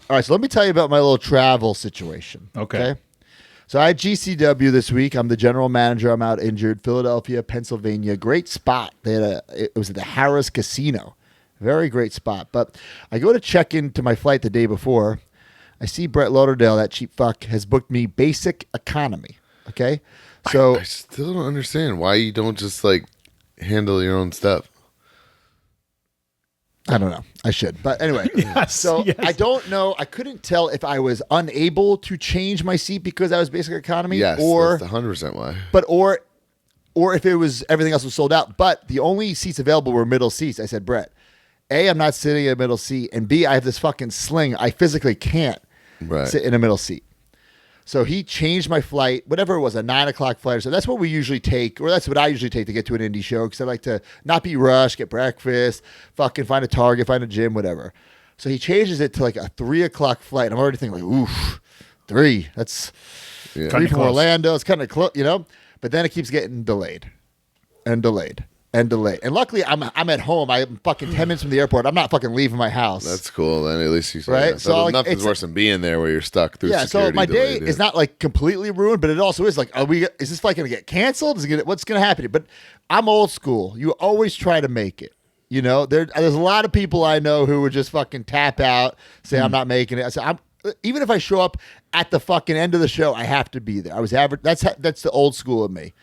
All right, so let me tell you about my little travel situation. Okay. So I had GCW this week. I'm the general manager. I'm out injured. Philadelphia, Pennsylvania. Great spot. It was at the Harrah's Casino. Very great spot. But I go to check into my flight the day before. I see Brett Lauderdale, that cheap fuck, has booked me basic economy. Okay? So I still don't understand why you don't just like handle your own stuff. I don't know. I should. But anyway. Yes, yes. I don't know. I couldn't tell if I was unable to change my seat because I was basic economy. Yes, or that's 100% why. But or if it was everything else was sold out. But the only seats available were middle seats. I said, Brett, A, I'm not sitting in a middle seat. And B, I have this fucking sling. I physically can't sit in a middle seat. So he changed my flight, whatever it was, a 9 o'clock flight. So that's what we usually take, or that's what I usually take to get to an indie show because I like to not be rushed, get breakfast, fucking find a Target, find a gym, whatever. So he changes it to like a 3 o'clock flight. I'm already thinking like, oof, 3. That's 3 from Orlando. It's kind of close, you know? But then it keeps getting delayed and delayed. And luckily, I'm at home. I'm fucking 10 minutes from the airport. I'm not fucking leaving my house. That's cool. Then at least you said right. That. So like, nothing's worse than being there where you're stuck through. So my day is not like completely ruined, but it also is like, is this flight going to get canceled? What's going to happen? But I'm old school. You always try to make it. You know, there's a lot of people I know who would just fucking tap out, say I'm not making it. So even if I show up at the fucking end of the show, I have to be there. I was that's the old school of me.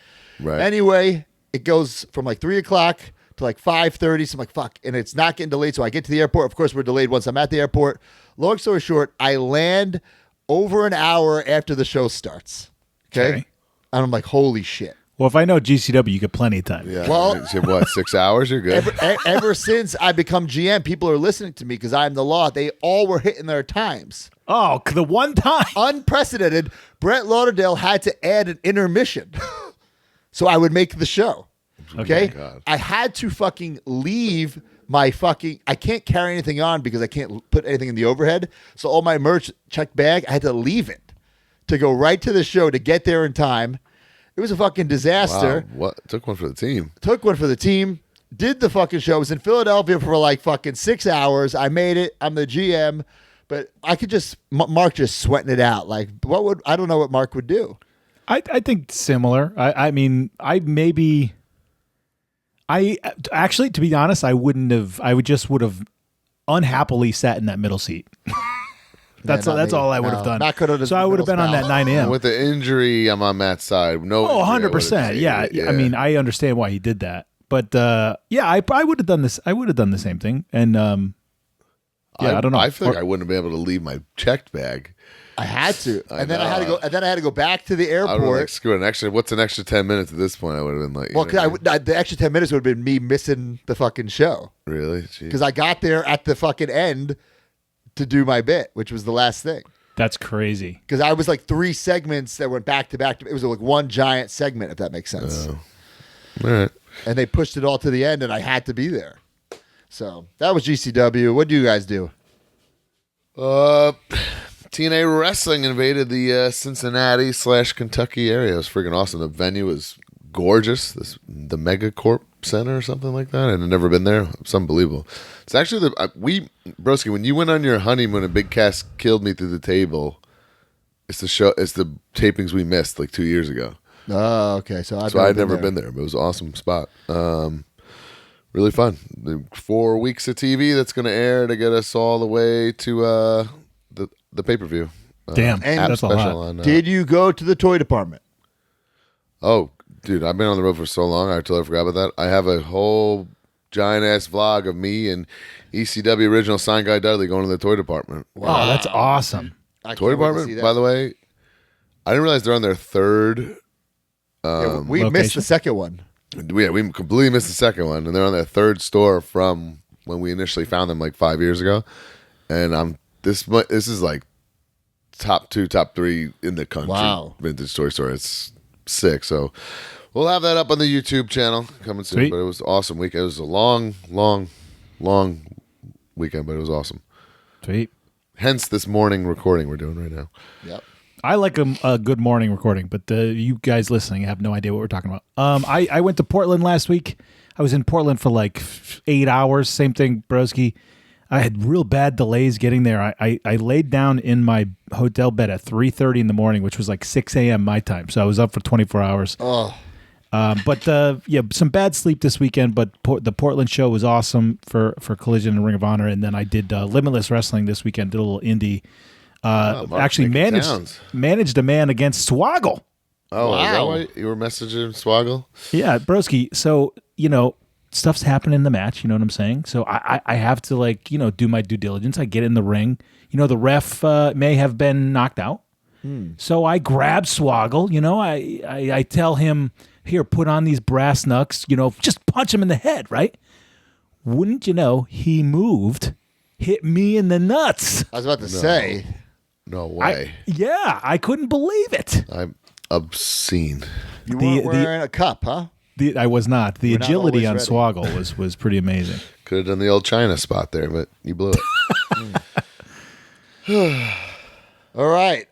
Right. Anyway. It goes from like 3 o'clock to like 5:30. So I'm like, fuck. And it's not getting delayed. So I get to the airport. Of course, we're delayed once I'm at the airport. Long story short, I land over an hour after the show starts. Okay. And I'm like, holy shit. Well, if I know GCW, you get plenty of time. Yeah. Well, you have, what, 6 hours? You're good. Ever since I become GM, people are listening to me because I'm the law. They all were hitting their times. Oh, the one time. Unprecedented. Brett Lauderdale had to add an intermission. So I would make the show. Okay. Oh I had to fucking leave my fucking. I can't carry anything on because I can't put anything in the overhead. So all my merch check bag, I had to leave it to go right to the show to get there in time. It was a fucking disaster. Wow. What? Took one for the team. Did the fucking show. I was in Philadelphia for like fucking 6 hours. I made it. I'm the GM, but I could just Mark just sweating it out. Like I don't know what Mark would do. I think similar. I mean, actually, to be honest, I would have unhappily sat in that middle seat. That's all I would have done. So I would have been on that 9 a.m. With the injury, I'm on Matt's side. No, 100%. Yeah. I mean, I understand why he did that. But I would have done this. I would have done the same thing. And I don't know. I feel like I wouldn't have been able to leave my checked bag. I had to, and then I had to go back to the airport. I would like, screw it. What's an extra 10 minutes at this point? I would have been like, well, the extra 10 minutes would have been me missing the fucking show. Really? Because I got there at the fucking end to do my bit, which was the last thing. That's crazy. Because I was like 3 segments that went back to back. It was like one giant segment, if that makes sense. All right. And they pushed it all to the end, and I had to be there. So that was GCW. What do you guys do? TNA Wrestling invaded the Cincinnati / Kentucky area. It was freaking awesome. The venue was gorgeous. The Megacorp Center or something like that. I'd never been there. It's unbelievable. It's actually Broski, when you went on your honeymoon and Big Cass killed me through the table, it's the tapings we missed like 2 years ago. Oh, okay. So I'd never been there, but it was an awesome spot. Really fun. 4 weeks of TV that's going to air to get us all the way to the pay-per-view. Damn, that's a lot. Did you go to the toy department? Oh, dude, I've been on the road for so long. I totally forgot about that. I have a whole giant-ass vlog of me and ECW original Sign Guy Dudley going to the toy department. Wow, that's awesome. Toy department, by the way, I didn't realize they're on their third. We missed the second one. We completely missed the second one, and they're on their third store from when we initially found them like 5 years ago. And this is like top 2, top 3 in the country. Wow. Vintage toy store. It's sick. So we'll have that up on the YouTube channel coming soon. Sweet. But it was an awesome weekend. It was a long weekend, but it was awesome. Sweet. Hence this morning recording we're doing right now. Yep. I like a good morning recording, but you guys listening have no idea what we're talking about. I went to Portland last week. I was in Portland for like 8 hours. Same thing, Broski. I had real bad delays getting there. I laid down in my hotel bed at 3:30 in the morning, which was like 6 a.m. my time. So I was up for 24 hours. Oh. But some bad sleep this weekend. But the Portland show was awesome for Collision and Ring of Honor, and then I did Limitless Wrestling this weekend. Did a little indie. Actually managed a man against Swoggle. Oh, wow. Is that why you were messaging Swoggle? Yeah, broski. So stuff's happening in the match. You know what I'm saying? So I have to do my due diligence. I get in the ring. The ref may have been knocked out. So I grab Swoggle. I tell him, here, put on these brass knucks. Just punch him in the head, right? Wouldn't you know, he moved, hit me in the nuts. I was about to say. No way. I couldn't believe it. I'm obscene. You weren't wearing a cup, huh? I was not. The agility on Swoggle was pretty amazing. Could have done the old China spot there, but you blew it. All right.